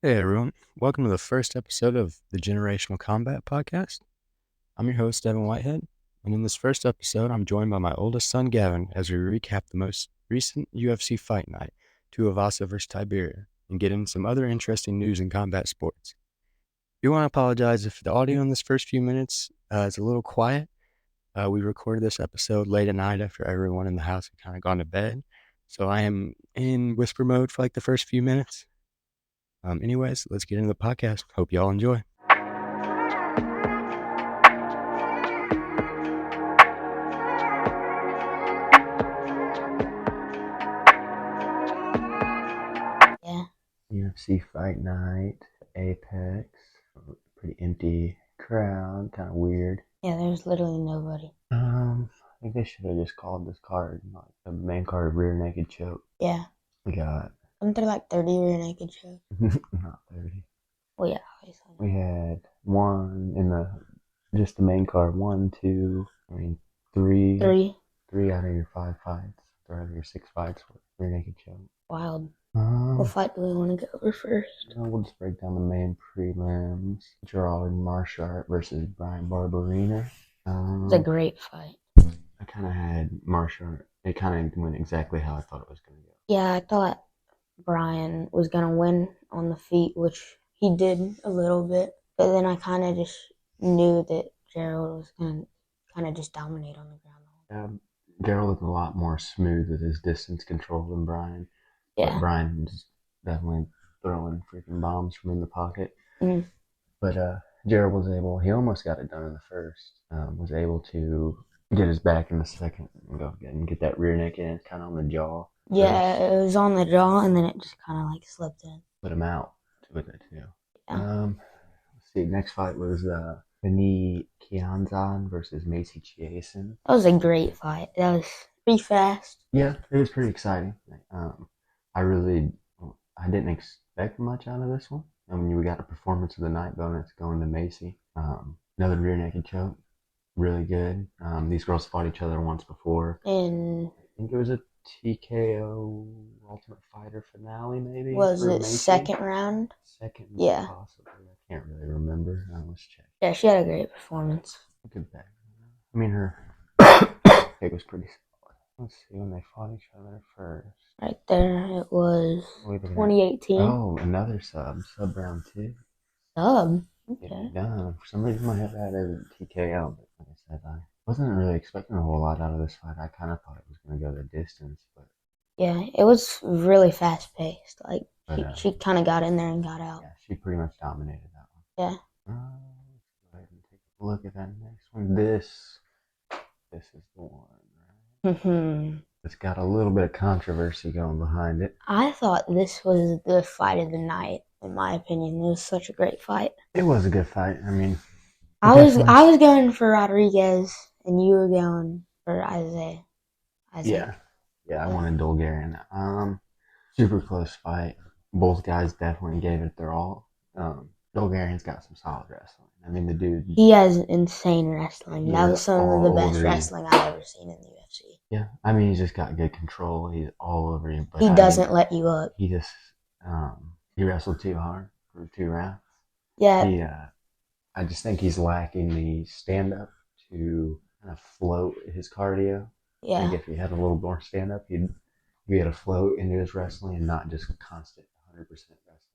Hey everyone, welcome to the first episode of the Generational Combat Podcast. I'm your host, Devin Whitehead, and in this first episode, I'm joined by my oldest son, Gavin, as we recap the most recent UFC Fight Night, Tuivasa vs. Tybura, and get into some other interesting news in combat sports. We want to apologize if the audio in this first few minutes is a little quiet. We recorded this episode late at night after everyone in the house had kind of gone to bed, so I am in whisper mode for like the first few minutes. Anyways, let's get into the podcast. Hope y'all enjoy. Yeah. UFC Fight Night, Apex, pretty empty crowd, kind of weird. Yeah, there's literally nobody. I think they should have just called this card like the main card rear naked choke. Yeah. We got Aren't there like 30 rear naked chokes? not 30. Well, yeah, obviously. We had one in just the main card. 1, 2, three. Three out of your 5 fights, 3 out of your 6 fights were rear naked choke. Wild. What fight do we want to go over first? We'll just break down the main prelims. Gerald Marchart versus Brian Barberina. It's a great fight. I kind of had Marchart. It kind of went exactly how I thought it was going to go. Yeah, I thought Brian was going to win on the feet, which he did a little bit. But then I kind of just knew that Gerald was going to kind of just dominate on the ground. Gerald is a lot more smooth with his distance control than Brian. Yeah. But Brian's definitely throwing freaking bombs from in the pocket. Mm. But Gerald was able, he almost got it done in the first, was able to get his back in the second and go again and get that rear naked and kind of on the jaw. Yeah, it was on the jaw and then it just kind of like slipped in. Put him out with it too. Yeah. Let's see, next fight was Vinny Kianzan versus Macy Chiasson. That was a great fight. That was pretty fast. Yeah, it was pretty exciting. I didn't expect much out of this one. I mean, we got a performance of the night bonus going to Macy. Another rear naked choke, really good. These girls fought each other once before. And I think it was a TKO Ultimate Fighter finale, maybe. Was it Macy? Second round? Second, yeah. Possibly. I can't really remember. Let's check. Yeah, she had a great performance. Good back. I mean, her pick was pretty solid. Let's see when they fought each other first. Right there, it was 2018. Oh, another sub round 2. Sub? Okay. For some reason, I have that as a TKO, but like I said, I wasn't really expecting a whole lot out of this fight. I kind of thought it was going to go the distance, but yeah, it was really fast paced. Like she kind of got in there and got out. Yeah, she pretty much dominated that one. Yeah. Let's go ahead and take a look at that next one. This is the one, right? Mm-hmm. It's got a little bit of controversy going behind it. I thought this was the fight of the night, in my opinion. It was such a great fight. It was a good fight. I mean, I was going for Rodriguez, and you were going for Isaiah. Yeah, I wanted Dolgarian. Super close fight. Both guys definitely gave it their all. Dolgarian's got some solid wrestling. I mean, the dude. He has insane wrestling. That was some of the best wrestling I've ever seen in the UFC. Yeah, I mean, he's just got good control. He's all over you. But he doesn't let you up. He just, he wrestled too hard for 2 rounds. Yeah. I just think he's lacking the stand-up to kind of float his cardio. Yeah. I think if he had a little more stand-up, he'd be able to float into his wrestling and not just constant 100% wrestling.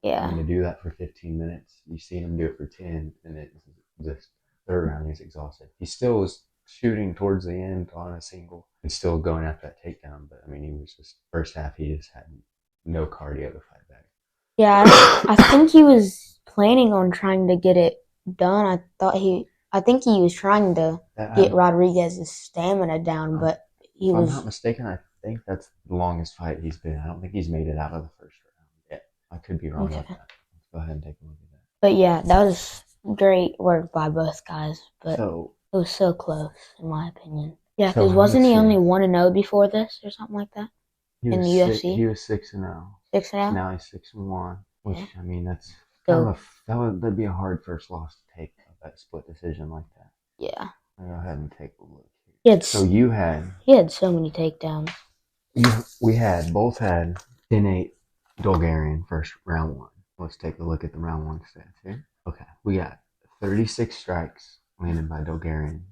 Yeah. And to do that for 15 minutes, you see him do it for 10, and it's just third round he's exhausted. He still was shooting towards the end on a single and still going after that takedown, but I mean, he was just first half he just had no cardio to fight back. Yeah, I think he was planning on trying to get it done. I think he was trying to get Rodriguez's stamina down, but he was. If I'm not mistaken, I think that's the longest fight he's been. I don't think he's made it out of the first round yet. I could be wrong about that. Let's go ahead and take a look at that. But yeah, that was great work by both guys. But it was so close, in my opinion. Yeah, because wasn't he only 1-0 before this or something like that in the UFC? He was 6-0. 6-0. Now he's 6-1. Which I mean, that's that'd be a hard first loss to take that split decision like that. Yeah. I'll go ahead and take a look here. He had so many takedowns. We both had 10-8 Dolgarian first round 1. Let's take a look at the round one stats here. Okay, we got 36 strikes landed by Bulgarian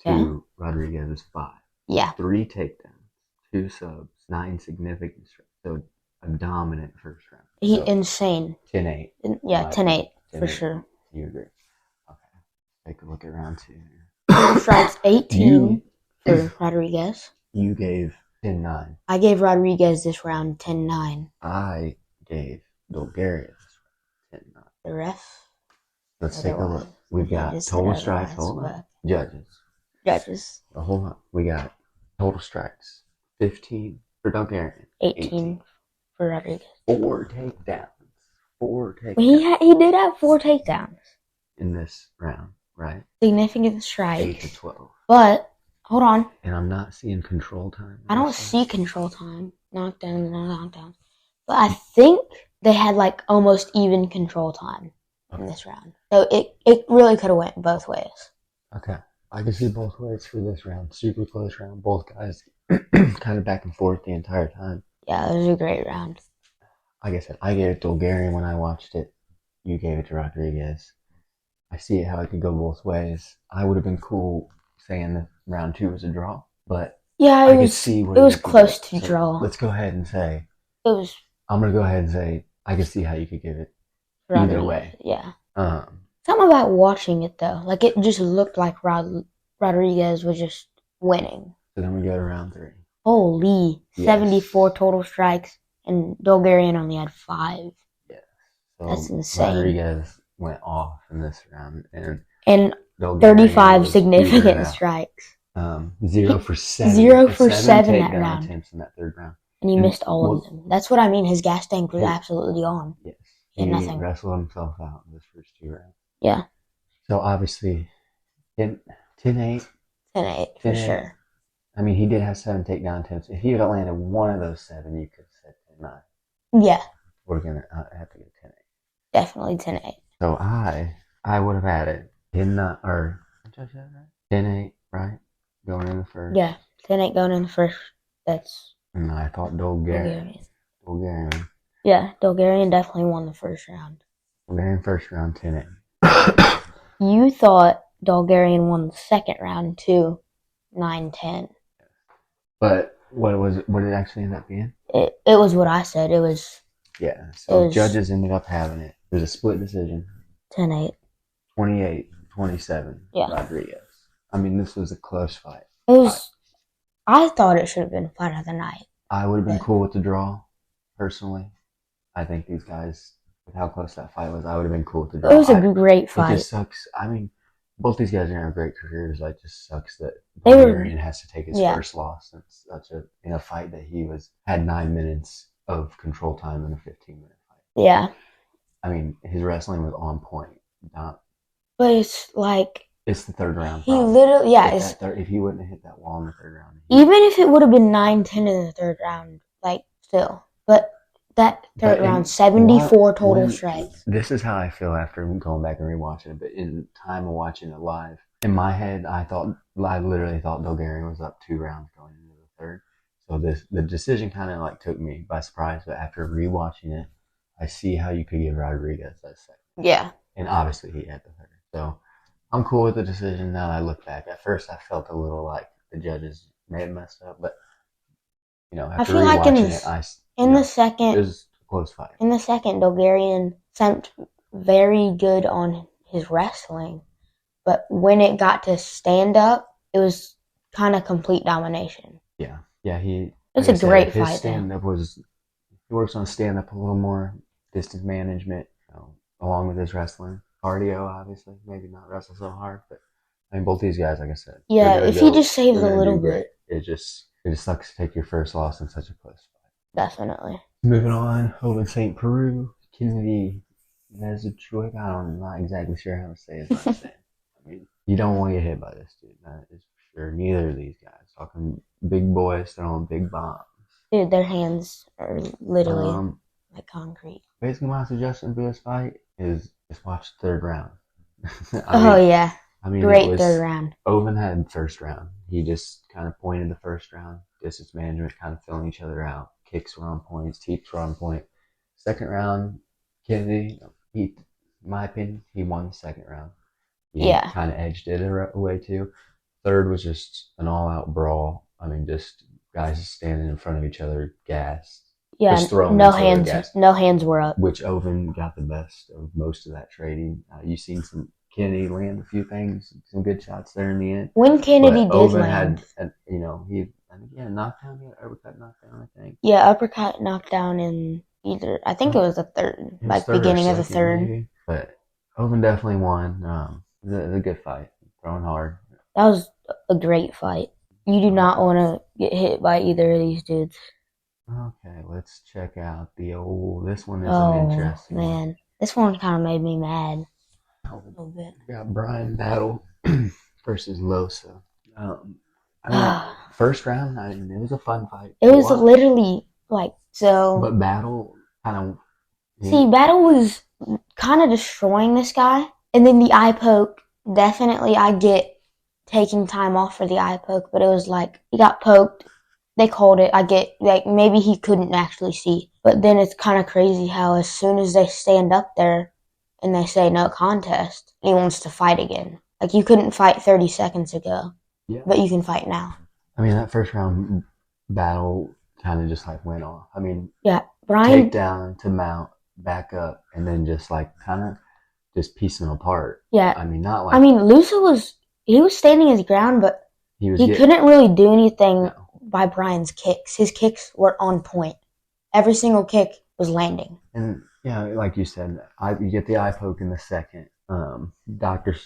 to Rodriguez's 5. Yeah. 3 takedowns, 2 subs, 9 significant strikes. So a dominant first round. He So, insane. 10-8. Yeah, 10-8 for sure. You agree? Okay. Take a look at round 2 here. Strikes 18 for Rodriguez. You gave 10-9. I gave Rodriguez this round 10-9. I gave Bulgaria this round 10-9. The ref. Let's take a look. We've got total strikes. Hold on. Judges. Oh, hold on. We got total strikes. 15 for Bulgarian. 18 for Rodriguez. 4 takedowns. He did have 4 takedowns in this round, right? Significant strikes. 8 to 12. But hold on. And I'm not seeing control time. I don't see control time. Knockdown. But I think they had like almost even control time in this round. So it really could have went both ways. Okay. I can see both ways for this round. Super close round. Both guys kind of back and forth the entire time. Yeah, it was a great round. Like I said, I gave it to Bulgarian when I watched it. You gave it to Rodriguez. I see how it could go both ways. I would have been cool saying that round 2 was a draw, but yeah, it was close to draw. Let's go ahead and say it was. I'm gonna go ahead and say I can see how you could give it either way. Yeah. Something about watching it though, like it just looked like Rodriguez was just winning. So then we go to round 3. Holy, 74 total strikes, and Bulgarian only had 5. Yeah, so that's insane. Rodriguez went off in this round, and 35 significant strikes. 0 for 7. 0 for 7 that round. Attempts in that third round. And he missed all of them. That's what I mean. His gas tank was absolutely on. Yes. He wrestled himself out in his first 2 rounds. Yeah. So obviously, 10-8. 10-8 for sure. I mean, he did have 7 takedown attempts. If he had landed one of those 7, you could have said 10-9. Yeah. We're going to have to go 10-8. Definitely 10-8. So I would have added 10-8, right? Going in the first. Yeah, 10-8 going in the first. That's. And I thought Bulgarian. Yeah, Bulgarian definitely won the first round. Bulgarian first round 10-8. You thought Bulgarian won the second round too, 9-10. But what did it actually end up being? It was what I said. It was. Yeah. So judges ended up having it. It was a split decision. 10-8. 28-27. Yeah. Rodriguez. I mean, this was a close fight. It was. I thought it should have been fight of the night. I would have been cool with the draw, personally. I think these guys, with how close that fight was, I would have been cool with the draw. It was a great fight. It just sucks. I mean, both these guys are going to have great careers. It just sucks that Bulgarian has to take his first loss in a fight that he had 9 minutes of control time in a 15-minute fight. Yeah. I mean, his wrestling was on point. But it's like. It's the third round. He literally, if he wouldn't have hit that wall in the third round. Even if it would have been 9-10 in the third round, still. But that third round, 74 total strikes. This is how I feel after going back and rewatching it. But in time of watching it live, in my head, I literally thought Bulgarian was up 2 rounds going into the third. So the decision kind of took me by surprise. But after rewatching it, I see how you could give Rodriguez that second. Yeah. And obviously he had the third. So I'm cool with the decision now that I look back. At first, I felt a little like the judges may have messed up, but after rewatching the second, it was a close fight. In the second, Bulgarian seemed very good on his wrestling, but when it got to stand up, it was kind of complete domination. Yeah, he. It's a great fight. His stand up he works on stand up a little more, distance management, along with his wrestling. Cardio, obviously, maybe not wrestle so hard, but I mean, both these guys, like I said. Yeah, if he just saves a little bit. It just sucks to take your first loss in such a close fight. Definitely. Moving on, over St. Peru, Kennedy Mezichuk. I'm not exactly sure how to say his last name. I mean, you don't want to get hit by this dude. That is for sure. Neither of these guys. Talking big boys throwing big bombs. Dude, their hands are literally like concrete. Basically, my suggestion for this fight is just watch the third round. Great third round. Oven had first round. He just kind of pointed the first round. Distance management, kind of filling each other out. Kicks were on point. Teeps were on point. Second round, Kennedy, in my opinion, he won the second round. He Yeah. kind of edged it away too. Third was just an all-out brawl. I mean, just guys standing in front of each other, gas, Yeah, just throwing each other gas. no hands were up. Which Oven got the best of most of that trading. You seen some Kennedy land a few things, some good shots there in the end. When Kennedy But did Oven land, had, he knockdown, uppercut knockdown, I think. yeah, uppercut knockdown in either. I think it was the third, It was like third or beginning of the second, third. maybe. But Oven definitely won. The good fight, throwing hard. That was a great fight. You do not want to get hit by either of these dudes. Okay, let's check out the old. This one is an Oh interesting one. man, this one kind of made me mad a little bit. We got Brian Battle versus Losa. I mean, first round, it was a fun fight. It was literally like so. But Battle kind of. See, Battle was kind of destroying this guy, and then the eye poke. Definitely, I get taking time off for the eye poke, but it was like he got poked. They called it. I get like maybe he couldn't actually see, but then it's kind of crazy how as soon as they stand up there and they say no contest, he wants to fight again. Like you couldn't fight 30 seconds ago, but you can fight now. I mean, that first round Battle kind of just like went off. I mean, yeah, Brian takedown to mount, back up, and then just like kind of just piecing them apart. Yeah, I mean, not like. I mean, Lusa was standing his ground, but he couldn't really do anything by Brian's kicks. His kicks were on point. Every single kick was landing. And yeah, like you said, you get the eye poke in the second. Doctor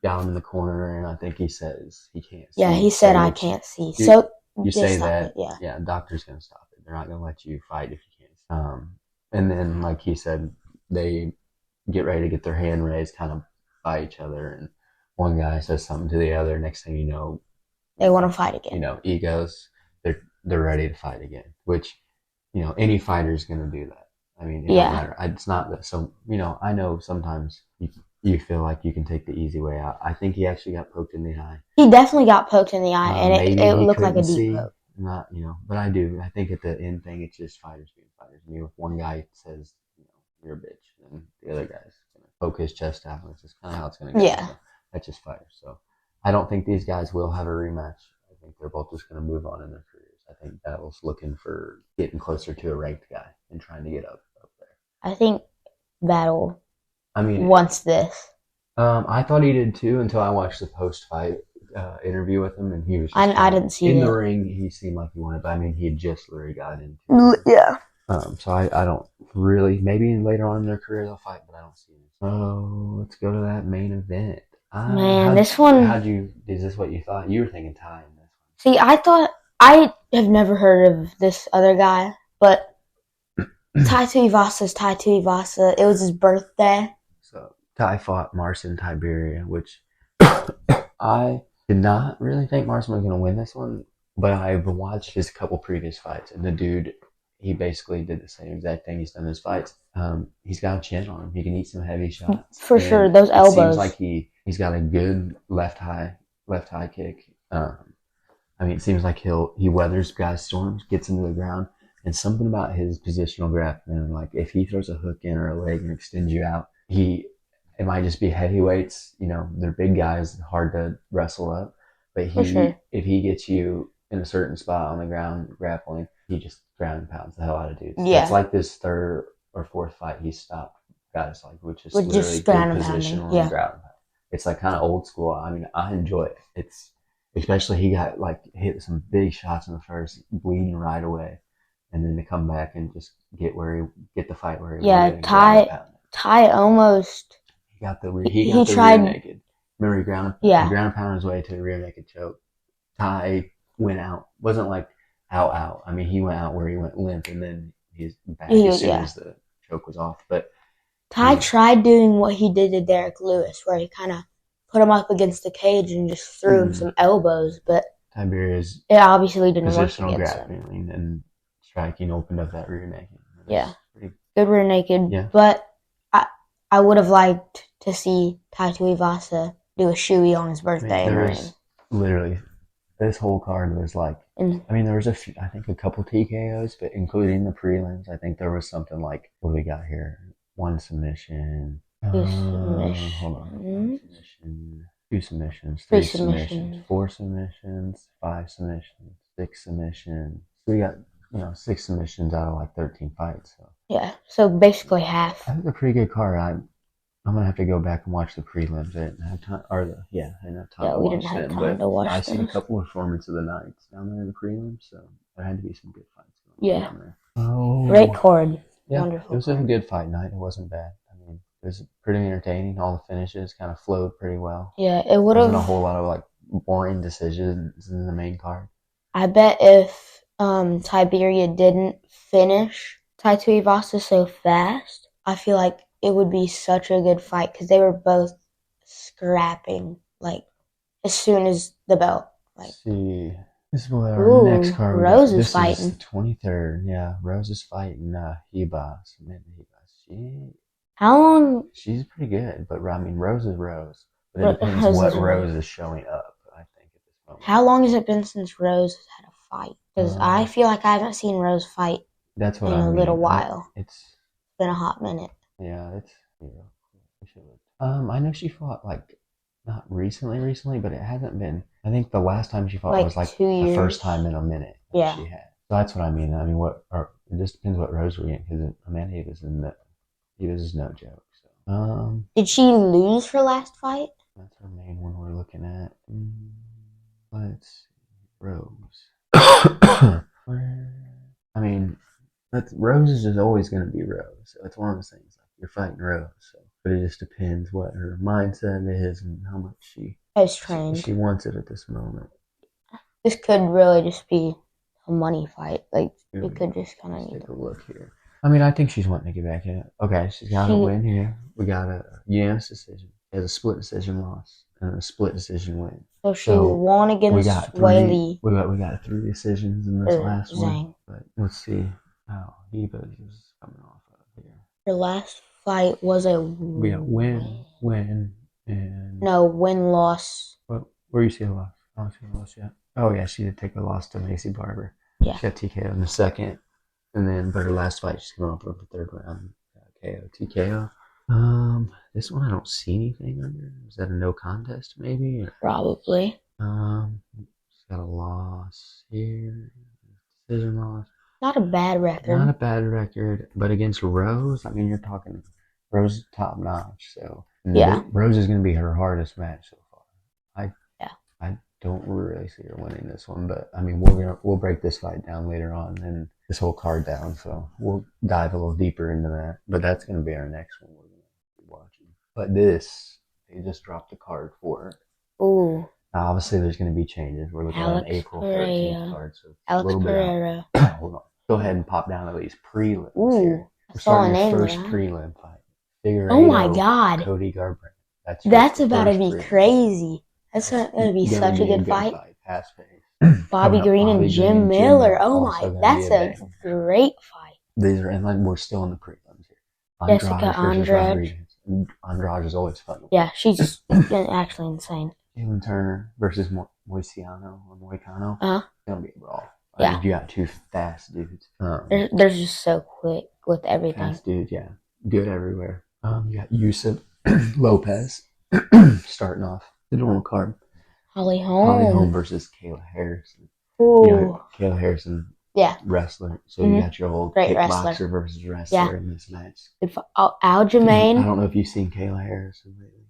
got him in the corner, and I think he says he can't see. Yeah, he said, I can't see. So you say that, yeah, doctor's going to stop it. They're not going to let you fight if you can't. And then, like he said, they get ready to get their hand raised kind of by each other, and one guy says something to the other. Next thing you know, they want to fight again. You know, egos, they're ready to fight again, which, any fighter is going to do that. I mean, it doesn't matter. It's not that. So, I know sometimes you feel like you can take the easy way out. I think he actually got poked in the eye. He definitely got poked in the eye, and it looked like a deep poke. Not, but I do. I think at the end thing, it's just fighters being fighters. I mean, if one guy says, you're a bitch, and the other guy's going to poke his chest out, which is kind of how it's going to go. Yeah. So that's just fighters. So I don't think these guys will have a rematch. I think they're both just going to move on in their careers. I think Battle's looking for getting closer to a ranked guy and trying to get up there. I think Battle wants this. I thought he did too until I watched the post-fight interview with him, and he was just I didn't see in it. the ring. He seemed like he wanted, but I mean, he had just literally got into it. Yeah. So I don't really, maybe later on in their career they'll fight, but I don't see it. So let's go to that main event. Man, this one. Is this what you thought? You were thinking Ty in this one. See, I have never heard of this other guy, but Tuivasa's Ty Tuivasa. It was his birthday. So Ty fought Marcin Tybura, which I did not really think Marcin was going to win this one, but I've watched his couple previous fights, and the dude, he basically did the same exact thing he's done in his fights. He's got a chin on him. He can eat some heavy shots. For sure, those elbows. It seems like he's got a good left high kick. I mean, it seems like he weathers guys' storms, gets into the ground, and something about his positional grappling, like if he throws a hook in or a leg and extends you out, it might just be heavyweights. They're big guys, hard to wrestle up, but if he gets you in a certain spot on the ground grappling, he just ground and pounds the hell out of dudes. Yeah. It's like this third or fourth fight he stopped guys like, which is literally good position on the ground. It's like kind of old school. I mean, I enjoy it. It's especially he got like hit some big shots in the first, bleeding right away, and then to come back and just get the fight where he Ty almost he got the rear naked. Remember he ground and pounded his way to a rear naked choke. Ty went out. Wasn't like out. I mean, he went out where he went limp, and then he's back as soon as the choke was off. But Ty tried doing what he did to Derek Lewis, where he kind of put him up against the cage and just threw him some elbows. But Tiberia's it obviously didn't work positional grappling and striking opened up that rear naked. Good rear naked. Yeah. But I would have liked to see Ty Tuivasa do a shoey on his birthday. There was literally this whole card was like, there was I think a couple TKOs, but including the prelims, I think there was something like, what do we got here? one submission. Two Hold on. One submissions. submission. Two submissions. Three Three submissions. submissions. 4 submissions. 5 submissions. 6 submissions. So we got 6 submissions out of like 13 fights. So Yeah, so basically half. that's a pretty good card. I'm gonna have to go back and watch the prelims. I didn't have time, I didn't have time Yeah, to we watch didn't have them. time But to watch I seen a those. couple of performances of the nights down there in the prelims, so there had to be some good fights going on Yeah. down there. Oh, Great card. yeah, Wonderful. it was a good fight night. It wasn't bad. I mean, it was pretty entertaining. All the finishes kind of flowed pretty well. Yeah, it would Wasn't a have. whole lot of like boring decisions in the main card. I bet if Tybura didn't finish Tuivasa so fast, I feel like it would be such a good fight because they were both scrapping like as soon as the bell. Like, see, this is what our next card. Rose is this fighting. is the 23rd. Yeah, Rose is fighting Heba. How long? She's pretty good, but I mean, Rose is Rose. But it depends what Rose is showing up. I think at this moment. How long has it been since Rose has had a fight? Because I feel like I haven't seen Rose fight. That's what in I mean. a little while. It's been a hot minute. Yeah, it's I know she fought like not recently, but it hasn't been. I think the last time she fought was like 2 years. The first time in a minute. Yeah, she had. So that's what I mean. I mean, it just depends what Rose we get because Amanda Davis is no joke. So did she lose her last fight? That's our main one we're looking at. Let's see, Rose. I mean, Rose is just always going to be Rose. So it's one of those things. Like you're fighting Rose, so but it just depends what her mindset is and how much she wants it at this moment. This could really just be a money fight. Like it could just kind of take a look here. I mean, I think she's wanting to get back in it. Okay, she's got a win here. We got a unanimous decision. She has a split decision loss and a split decision win. So she won against Whaley. We got 3 decisions in this last one. But let's see how Eva is coming off of here. Her last fight was a win, and win-loss. Where you see a loss? I don't see a loss yet. Oh yeah, she did take a loss to Macy Barber. Yeah, she got TKO in the second, and then but her last fight she's coming off of the third round KO TKO. This one I don't see anything under. Is that a no contest maybe? Or, probably. She's got a loss here. Decision loss. Not a bad record. But against Rose, I mean, you're talking Rose top notch. So yeah, Rose is going to be her hardest match so far. I don't really see her winning this one, but I mean, we'll break this fight down later on and this whole card down. So we'll dive a little deeper into that. But that's going to be our next one we're going to be watching. But they just dropped the card for it. Ooh. Now, obviously, there's going to be changes. We're looking at an April 13th card. So Alex Pereira. Hold on. Go ahead and pop down at least prelims here. We're starting your first prelim fight. Oh my God. Cody Garbrandt. That's about to be crazy. That's going to be such a good fight. Fast pace. Bobby Green and Jim Miller. Oh my, that's a great fight. And we're still in the prelims here. Jessica Andrade. Andrade is always fun. Yeah, she's actually insane. Jalen Turner versus Moicano. It's gonna be a brawl. Yeah, you got 2 fast dudes. They're just so quick with everything. Fast dudes, yeah, good everywhere. You got Yusuf Lopez starting off the normal card. Holly Holm versus Kayla Harrison. Ooh, Kayla Harrison. Yeah, wrestler. So you got your old kickboxer versus wrestler in this match. Aljamain. I don't know if you've seen Kayla Harrison lately.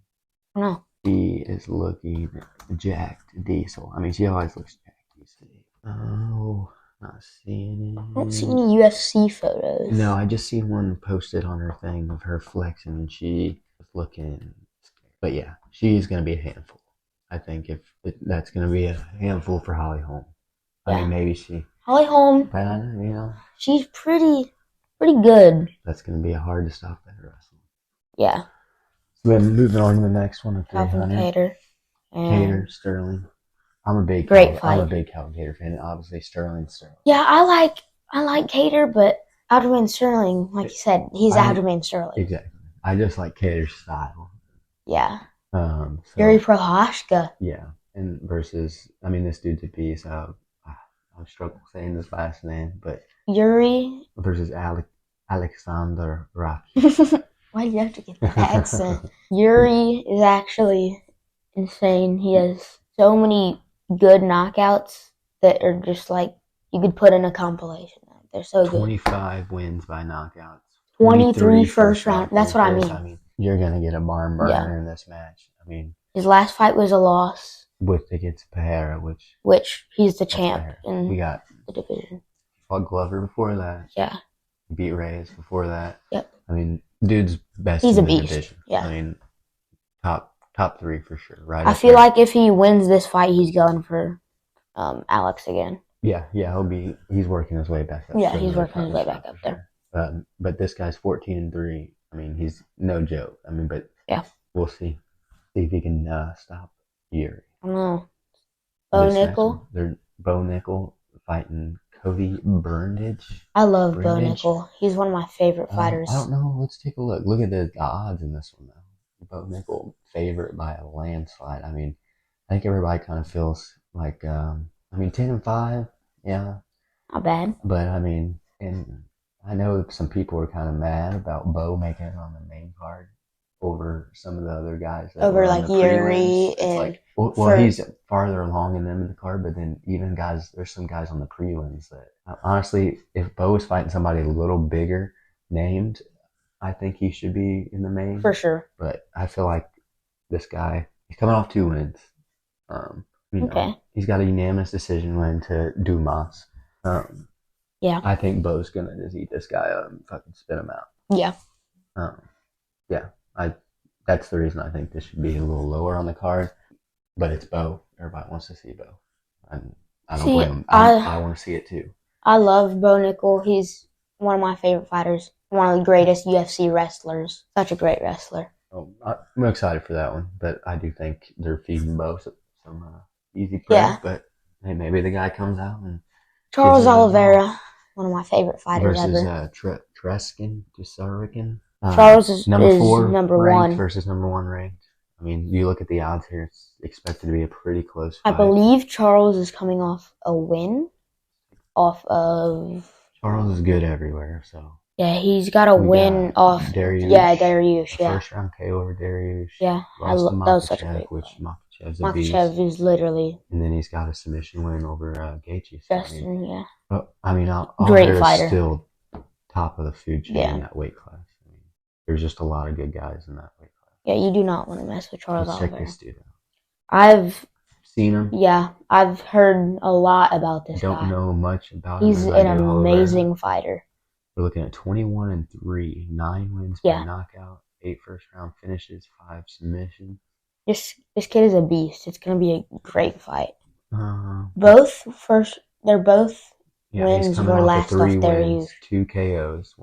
No. She is looking jacked diesel. I mean, she always looks jacked. You see. Oh, not seeing it. I don't see any UFC photos. No, I just seen one posted on her thing of her flexing, and she was looking. But yeah, she's gonna be a handful. I think that's gonna be a handful for Holly Holm. I mean, maybe Holly Holm. But she's pretty good. That's gonna be hard to stop that wrestling. Yeah. Then moving on to the next one, 300. Kattar, Sterling. I'm a big fight. I'm a big Kattar fan. Obviously, Sterling. Yeah, I like Kattar, but Aljamain Sterling, like you said, he's Aljamain Sterling. Exactly. I just like Kattar's style. Yeah. Yuri Prochazka. Yeah, and versus this dude's a beast. I'm struggling saying this last name, but Yuri versus Alexander Raki. Why do you have to get the accent? Yuri is actually insane. He has so many good knockouts that are just like you could put in a compilation. They're so good. 25 wins by knockouts. 23 first round. That's what I mean. I mean, you're going to get a barn burner in this match. I mean, his last fight was a loss. Against Tybura, which he's the champ in the division. Fought Glover before that. Yeah. Beat Reyes before that. Yep. I mean, dude's best He's in a the beast. division. Yeah. I mean, top 3 for sure. Right. I feel like if he wins this fight, he's going for Alex again. Yeah, he's working his way back up. Yeah, he's working his way back up there. But this guy's 14-3. I mean, he's no joke. I mean, but yeah, we'll see. See if he can stop Yuri. I don't know. Bo Nickel fighting Cody Burnage. I love Bo Nickel. He's one of my favorite fighters. I don't know. Let's take a look. Look at the odds in this one, though. Bo Nickel favorite by a landslide. I mean, I think everybody kind of feels like, 10-5, yeah. Not bad. But, I mean, and I know some people were kind of mad about Bo making it on the main card over some of the other guys. Over like Yuri and... Well, he's farther along in them in the card, but then even there's some guys on the prelims that, honestly, if Bo was fighting somebody a little bigger named, I think he should be in the main. For sure. But I feel like this guy, he's coming off 2 wins. He's got a unanimous decision win to Dumas. Yeah. I think Bo's going to just eat this guy up and fucking spit him out. Yeah. That's the reason I think this should be a little lower on the card. But it's Bo. Everybody wants to see Bo. I don't blame him. I want to see it too. I love Bo Nickel. He's one of my favorite fighters. One of the greatest UFC wrestlers. Such a great wrestler. Oh, I'm excited for that one. But I do think they're feeding Bo some easy prey. Yeah. But hey, maybe the guy comes out and... Charles Oliveira. One of my favorite fighters versus, ever. Treskin. Charles is number 1 versus number 1 ranked. I mean, you look at the odds here; it's expected to be a pretty close fight. I believe Charles is coming off a win, off of. Charles is good everywhere, so. Yeah, he's got a win off. Dariush. Yeah, Dariush. Yeah. First round KO over Dariush. Yeah, that was such a great fight. Makachev is literally. And then he's got a submission win over Gaethje. Justin, yeah. Great fighter. Still top of the food chain in that weight class. I mean, there's just a lot of good guys in that weight class. Yeah, you do not want to mess with Charles Oliveira. Check this dude out. I've seen him. Yeah, I've heard a lot about this guy. Don't know much about him. He's an amazing fighter. We're looking at 21-3, 9 wins by knockout, 8 first round finishes, 5 submissions. This kid is a beast. It's gonna be a great fight. They're both wins were last off Dariush. 2 KOs.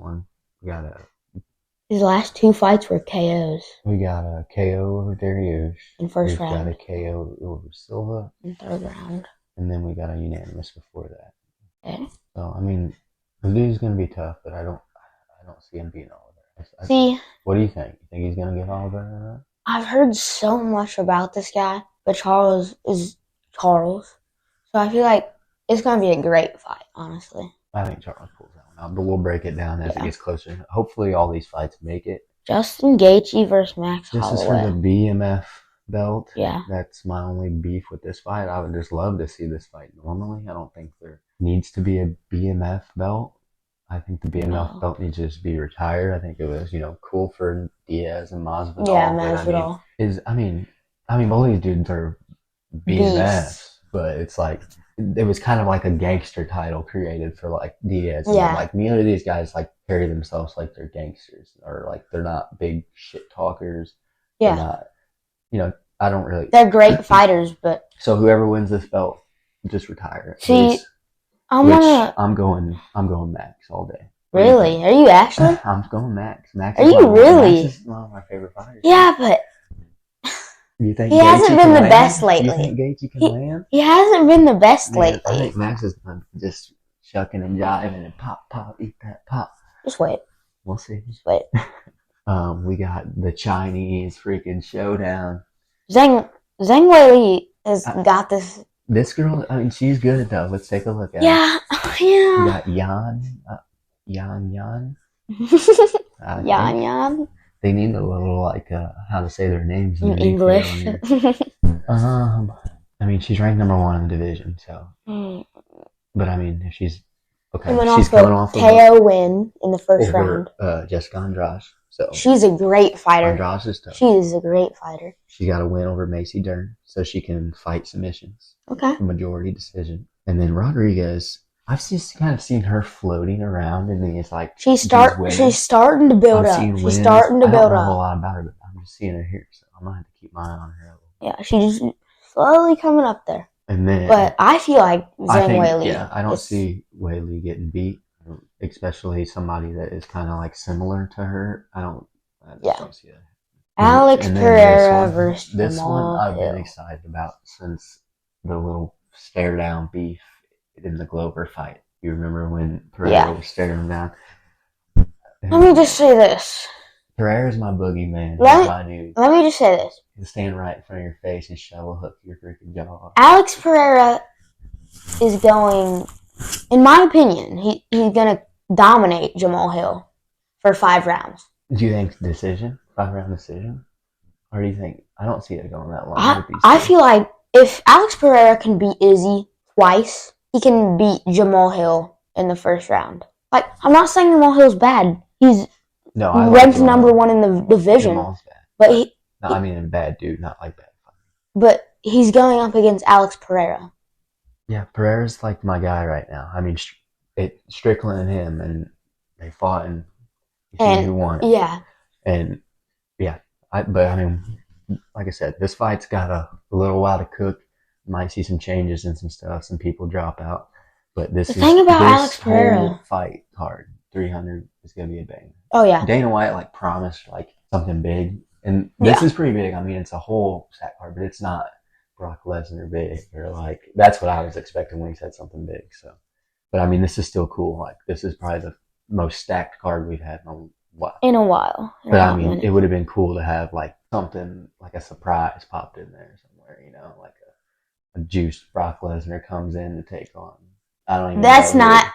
His last 2 fights were KOs. We got a KO over Dariush. In first round. We got a KO over Silva. In third round. And then we got a unanimous before that. Okay. So, I mean, the dude's going to be tough, but I don't see him being Oliver. See? What do you think? You think he's going to get Oliver or not? I've heard so much about this guy, but Charles is Charles. So I feel like it's going to be a great fight, honestly. I think Charles pulls that one out, but we'll break it down as it gets closer. Hopefully all these fights make it. Justin Gaethje versus Max Holloway. This is for the BMF belt. Yeah. That's my only beef with this fight. I would just love to see this fight normally. I don't think there needs to be a BMF belt. I think the BMF belt needs to just be retired. I think it was, cool for Diaz and Masvidal. Yeah, Masvidal. I mean, both these dudes are BMFs, but it's like it was kind of like a gangster title created for like Diaz. And like neither of these guys like carry themselves like they're gangsters or like they're not big shit talkers. Yeah. They're not, I don't really. They're great fighters, but. So whoever wins this belt, just retire it. See, I'm going Max all day. Really? Are you actually? I'm going Max. Are you really? Max is one of my favorite fighters. Yeah, but. You think he hasn't been the best lately. You think Gaethje can land? He hasn't been the best lately. I think Max is just shucking and jiving and pop, eat that pop. Just wait. We'll see. Just wait. We got the Chinese freaking showdown. Zhang Weili has got this. This girl, I mean, she's good though. Let's take a look at her. Yeah. We got Yan. Yan. They need a little like how to say their names in underneath English. it on here. I mean, she's ranked number 1 in the division, so. But I mean, if she's okay, she's coming off of a KO win in the first round. Jessica Andrade. So she's a great fighter. Andrade is tough. She is a great fighter. She got a win over Macy Dern, so she can fight submissions. Okay. Majority decision. And then Rodriguez, I've just kind of seen her floating around, and then it's like she's starting to build up. She's starting to build up. I don't know a whole lot about her, but I'm just seeing her here, so I'm gonna have to keep my eye on her. Yeah, she's slowly coming up there. And then, but I feel like Zhang Weili. Yeah, I don't see Weili getting beat, especially somebody that is kind of like similar to her. I just don't see that. Alex Pereira versus this one I've been excited about since the little stare down beef in the Glover fight. You remember when Pereira was staring him down? Let me just say this. Pereira's my boogeyman. He's my dude. Let me just say this. He'll stand right in front of your face and shovel hook your freaking jaw off. Alex Pereira is going, in my opinion, he's going to dominate Jamal Hill for 5 rounds. Do you think decision? 5-round decision? Or do you think... I don't see it going that long. I feel like if Alex Pereira can beat Izzy twice, he can beat Jamal Hill in the first round. Like, I'm not saying Jamal Hill's bad. He's ranked number 1 in the division. Jamal's bad. But I mean, a bad dude, not like bad. But he's going up against Alex Pereira. Yeah, Pereira's like my guy right now. I mean, Strickland and him, and they fought, and who won. Yeah. And yeah, but I mean, like I said, this fight's got a little while to cook. Might see some changes and some stuff. Some people drop out, but this Alex Pereira fight card 300 is gonna be a bang. Oh yeah. Dana White promised something big, and this is pretty big. I mean, it's a whole sack card, but it's not Brock Lesnar big or that's what I was expecting when he said something big. So, but I mean, this is still cool. This is probably the most stacked card we've had in a while. But I mean, it would have been cool to have something like a surprise popped in there somewhere, like a juiced Brock Lesnar comes in to take on. I don't even. That's not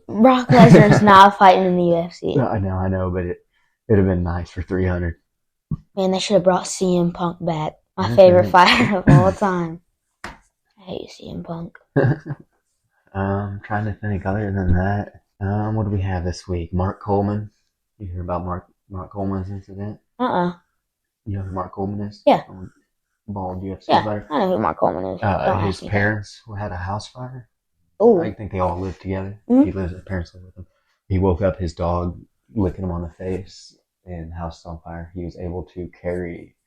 Brock Lesnar's not fighting in the UFC. No, I know, but it'd have been nice for 300. Man, they should have brought CM Punk back. My favorite fighter of all time. I hate CM Punk. Trying to think other than that. What do we have this week? Mark Coleman. You hear about Mark Coleman's incident? You know who Mark Coleman is? Yeah. Bald UFC fighter. I know who Mark Coleman is. His parents had a house fire. Oh. I think they all live together. Mm-hmm. His parents live with him. He woke up his dog licking him on the face, and house on fire. He was able to carry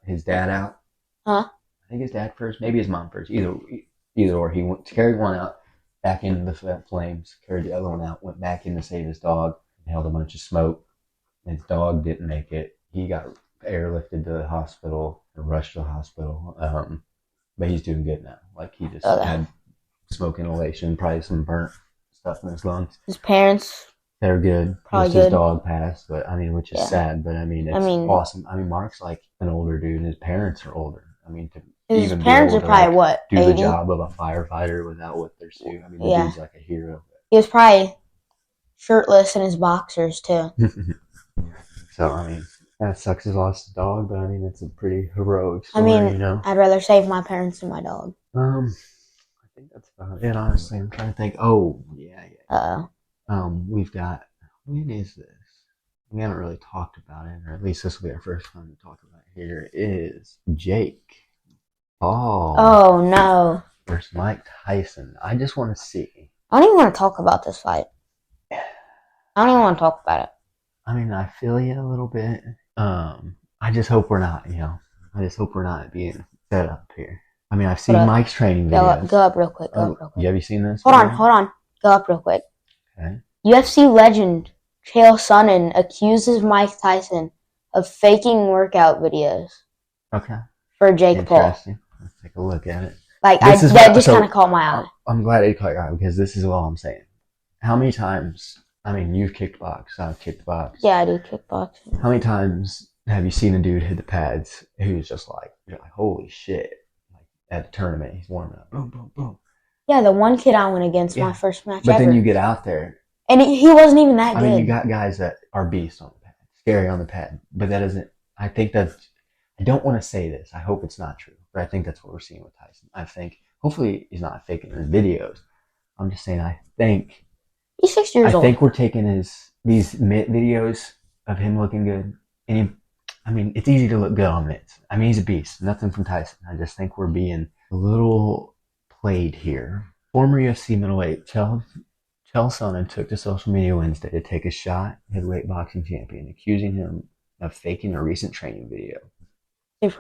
his dad out. Huh? I think his dad first, maybe his mom first. Either or. He carried one out, back into the flames, carried the other one out, went back in to save his dog, and held a bunch of smoke. His dog didn't make it. He got airlifted to the hospital, or rushed to the hospital. But he's doing good now. He just had smoke inhalation, probably some burnt stuff in his lungs. His parents, they're good. Probably just good. His dog passed, but which is sad. But it's awesome. Mark's an older dude, and his parents are older. His parents are probably what? Do 80? the job of a firefighter without what they're suit. The dude's like a hero. He was probably shirtless in his boxers too. So that sucks. He lost his dog, but it's a pretty heroic story. I'd rather save my parents than my dog. I think that's about it. Honestly, I'm trying to think. Oh yeah. We've got. When is this? We haven't really talked about it, or at least this will be our first time to talk about it. Here is Jake Paul. Oh no. Versus Mike Tyson. I just want to see. I don't even want to talk about this fight. I don't even want to talk about it. I feel you a little bit. I just hope we're not. I just hope we're not being set up here. I've seen Mike's training videos. Go up real quick. Have you seen this? Hold on. Go up real quick. Okay. UFC legend Chael Sonnen accuses Mike Tyson of faking workout videos. Okay. For Jake Paul. Interesting. Let's take a look at it. That just kind of caught my eye. I'm glad it caught your eye because this is all I'm saying. How many times? You've kickboxed. I've kickboxed. Yeah, I do kickboxing. How many times have you seen a dude hit the pads who's just you're like, holy shit. At the tournament, he's warming up. Boom, boom, boom. Yeah, the one kid I went against my first match But ever. then you get out there. And he wasn't even that good. You got guys that are beasts on the pads. scary on the pad. But that isn't. I think that I don't want to say this. I hope it's not true, but I think that's what we're seeing with Tyson. I think hopefully he's not faking his videos. I'm just saying. He's 6 years I old. think we're taking these mitt videos of him looking good, and it's easy to look good on mitts. I mean, he's a beast. Nothing from Tyson. I just think we're being a little played here. Former UFC middleweight Chael Sonnen took to social media Wednesday to take a shot at heavyweight boxing champion, accusing him of faking a recent training video.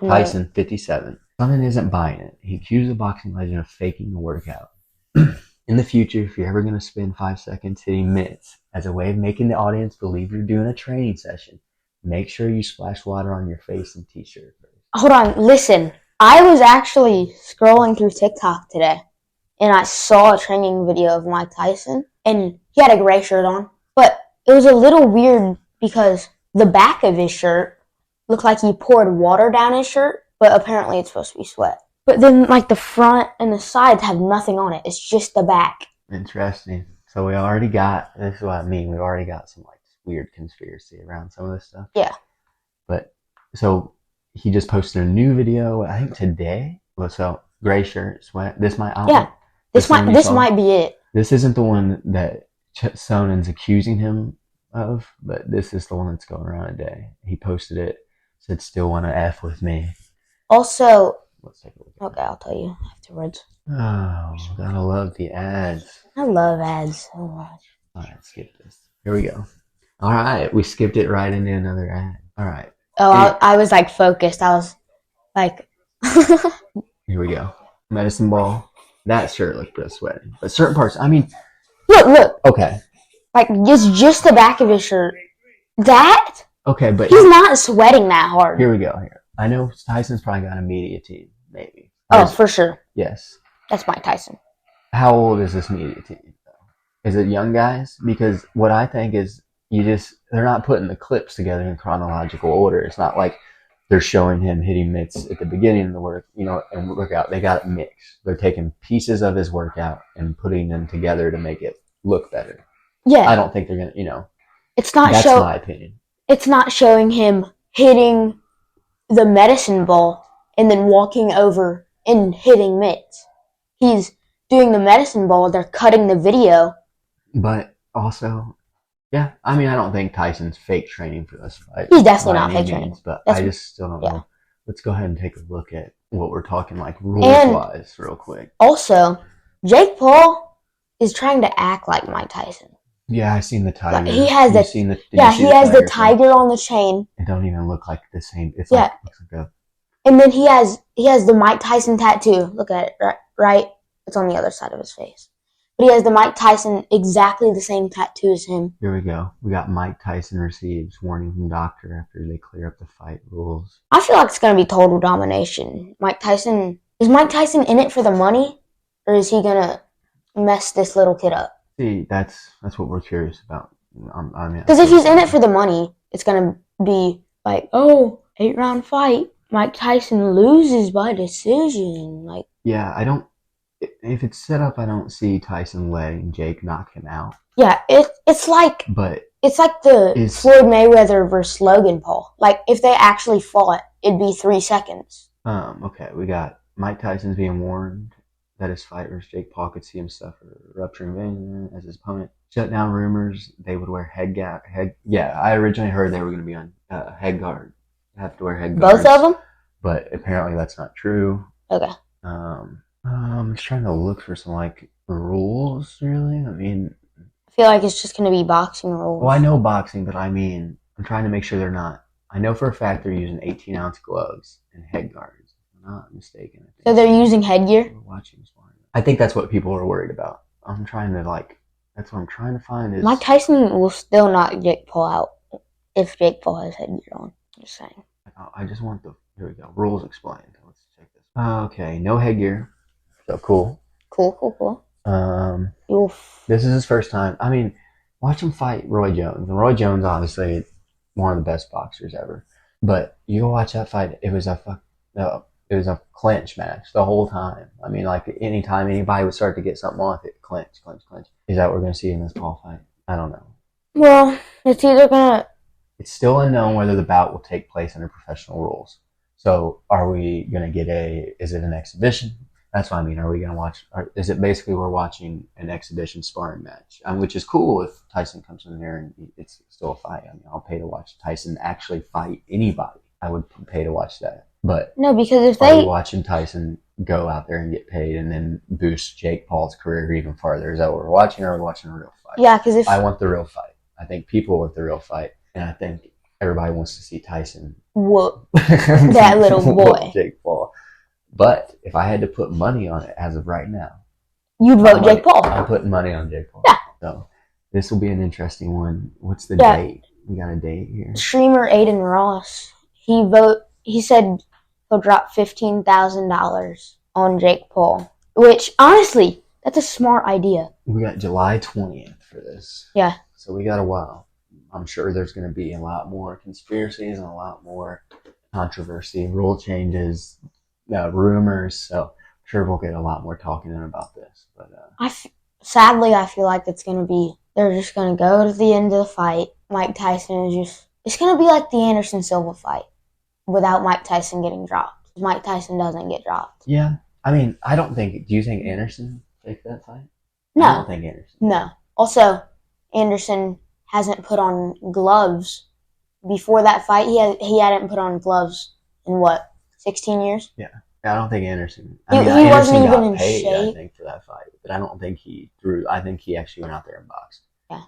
Tyson, 57. Sonnen isn't buying it. He accused the boxing legend of faking the workout. In the future, if you're ever going to spend 5 seconds hitting mitts as a way of making the audience believe you're doing a training session, make sure you splash water on your face and t-shirt first. Hold on, listen. I was actually scrolling through TikTok today, and I saw a training video of Mike Tyson, and he had a gray shirt on, but it was a little weird because the back of his shirt looked like he poured water down his shirt, but apparently it's supposed to be sweat. But then, like, the front and the sides have nothing on it. It's just the back. Interesting. So we already got, this is what I mean, we've already got some, like, weird conspiracy around some of this stuff. Yeah. But, so, he just posted a new video, I think today. So, gray shirt, sweat. This might, Yeah. This might be it. This isn't the one that Sonnen's accusing him of, but this is the one that's going around today. He posted it, said, still want to F with me. Also, let's take a look. Okay, I'll tell you afterwards. Oh, gotta love the ads. I love ads so much. Alright, skip this. Here we go. Alright, we skipped it right into another ad. Alright. Oh, I was like focused. I was like. Here we go. Medicine ball. That shirt looked pretty sweaty. But certain parts, I mean. Look. Okay. Like, it's just the back of his shirt. That? Okay, but. He's not sweating that hard. Here we go. I know Tyson's probably got a media team, maybe. Oh, for sure. Yes. That's Mike Tyson. How old is this media team, though? Is it young guys? Because what I think is they're not putting the clips together in chronological order. It's not like they're showing him hitting mitts at the beginning of the and workout. They got it mixed. They're taking pieces of his workout and putting them together to make it look better. Yeah. I don't think they're going to, It's not that's my opinion. It's not showing him hitting the medicine ball and then walking over and hitting mitts. He's doing the medicine ball. They're cutting the video. But also, yeah, I mean, I don't think Tyson's fake training for this fight. He's definitely not fake training. But I just still don't know. Let's go ahead and take a look at what we're talking like rules-wise real quick. Also, Jake Paul is trying to act like Mike Tyson. Yeah, I seen the tiger. Like, he has the tiger on the chain. It don't even look like the same. It's looks like a. And then he has the Mike Tyson tattoo. Look at it, right? It's on the other side of his face. But he has the Mike Tyson, exactly the same tattoo as him. Here we go. We got Mike Tyson receives warning from doctor after they clear up the fight rules. I feel like it's going to be total domination. Is Mike Tyson in it for the money? Or is he going to mess this little kid up? See, that's what we're curious about. Because if he's in it for the money, it's going to be like, 8-round fight. Mike Tyson loses by decision. Like, yeah, if it's set up, I don't see Tyson letting Jake knock him out. Yeah, it's like the Floyd Mayweather versus Logan Paul. Like, if they actually fought, it'd be 3 seconds. Okay, we got Mike Tyson's being warned that his fight versus Jake Paul could see him suffer rupturing veins as his opponent. Shut down rumors they would wear I originally heard they were going to be on head guard. Have to wear head guards. Both of them? But apparently that's not true. Okay. I'm just trying to look for some rules, really. I mean, I feel like it's just going to be boxing rules. Well, I know boxing, but I mean, I'm trying to make sure they're not. I know for a fact they're using 18-ounce gloves and head guards. If I'm not mistaken. So they're using headgear? I think that's what people are worried about. I'm trying to that's what I'm trying to find is. Mike Tyson will still knock Jake Paul out if Jake Paul has headgear on. I'm just saying. I just want here we go. Rules explained. Let's check this. Okay, no headgear. So cool. Cool. This is his first time. I mean, watch him fight Roy Jones. And Roy Jones, obviously, one of the best boxers ever. But you go watch that fight. It was a clinch match the whole time. I mean, anytime anybody would start to get something off it, clinch. Is that what we're going to see in this Paul fight? I don't know. Well, it's either going to it's still unknown whether the bout will take place under professional rules. So are we going to get is it an exhibition? That's what I mean. Are we going to watch, is it basically we're watching an exhibition sparring match? Which is cool if Tyson comes in there and it's still a fight. I mean, I'll pay to watch Tyson actually fight anybody. I would pay to watch that. But no, because if are they we watching Tyson go out there and get paid and then boost Jake Paul's career even farther? Is that what we're watching, or are we watching a real fight? Yeah, because if I want the real fight. I think people want the real fight, and I think everybody wants to see Tyson whoop that little boy. Jake Paul. But if I had to put money on it as of right now, You'd vote Jake Paul. I'm putting money on Jake Paul. Yeah. So this will be an interesting one. What's the date? We got a date here. Streamer Aiden Ross. He said he'll drop $15,000 on Jake Paul. Which honestly, that's a smart idea. We got July 20th for this. Yeah. So we got a while. I'm sure there's going to be a lot more conspiracies and a lot more controversy, rule changes, rumors. So I'm sure we'll get a lot more talking about this. But sadly, I feel like they're just going to go to the end of the fight. Mike Tyson it's going to be like the Anderson Silva fight without Mike Tyson getting dropped. Mike Tyson doesn't get dropped. Yeah. I mean, do you think Anderson takes that fight? No. I don't think Anderson. No. Also, Anderson hasn't put on gloves before that fight. He hadn't put on gloves in 16 years? Yeah. I don't think Anderson. He Anderson wasn't even got in paid, shape. I think, for that fight, but I don't think he threw. I think he actually went out there and boxed. Yeah.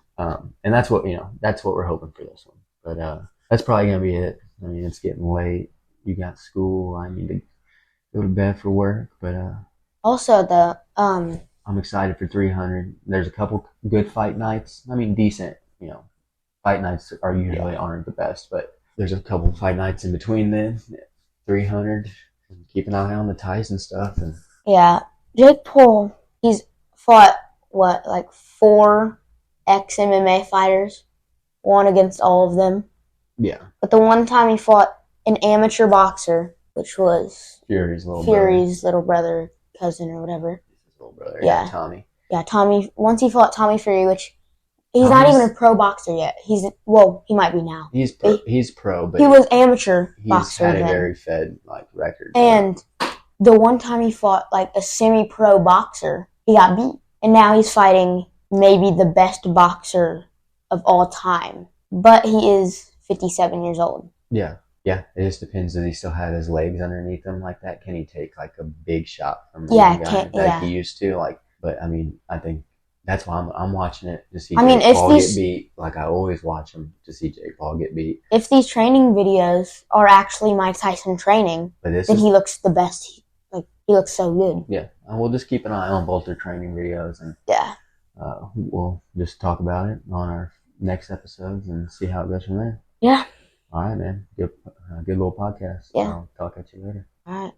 And that's what we're hoping for this one. But that's probably gonna be it. I mean, it's getting late. You got school. I need to go to bed for work. But also I'm excited for 300. There's a couple good fight nights. I mean, decent. Fight nights are usually aren't the best, but there's a couple fight nights in between then. 300. Keep an eye on the Tyson stuff. And Jake Paul, he's fought 4 ex-MMA fighters, won against all of them. Yeah. But the one time he fought an amateur boxer, which was Fury's little brother, cousin, or whatever. His little brother, Yeah. Tommy. Yeah, Tommy. Once he fought Tommy Fury, which he's not even a pro boxer yet. He might be now. He's pro, but he was amateur boxer. He's had a very fed record. And the one time he fought a semi-pro boxer, he got beat, and now he's fighting maybe the best boxer of all time. But he is 57 years old. Yeah. Yeah, it just depends. Does he still have his legs underneath him like that? Can he take a big shot from the guy he used to? But I mean, I think that's why I'm watching it to see Jake Paul get beat. Like I always watch him to see Jake Paul get beat. If these training videos are actually Mike Tyson training, then he looks the best. He looks so good. Yeah, and we'll just keep an eye on both their training videos, and we'll just talk about it on our next episodes and see how it goes from there. Yeah. All right, man. Good little podcast. Yeah. I'll talk at you later. All right.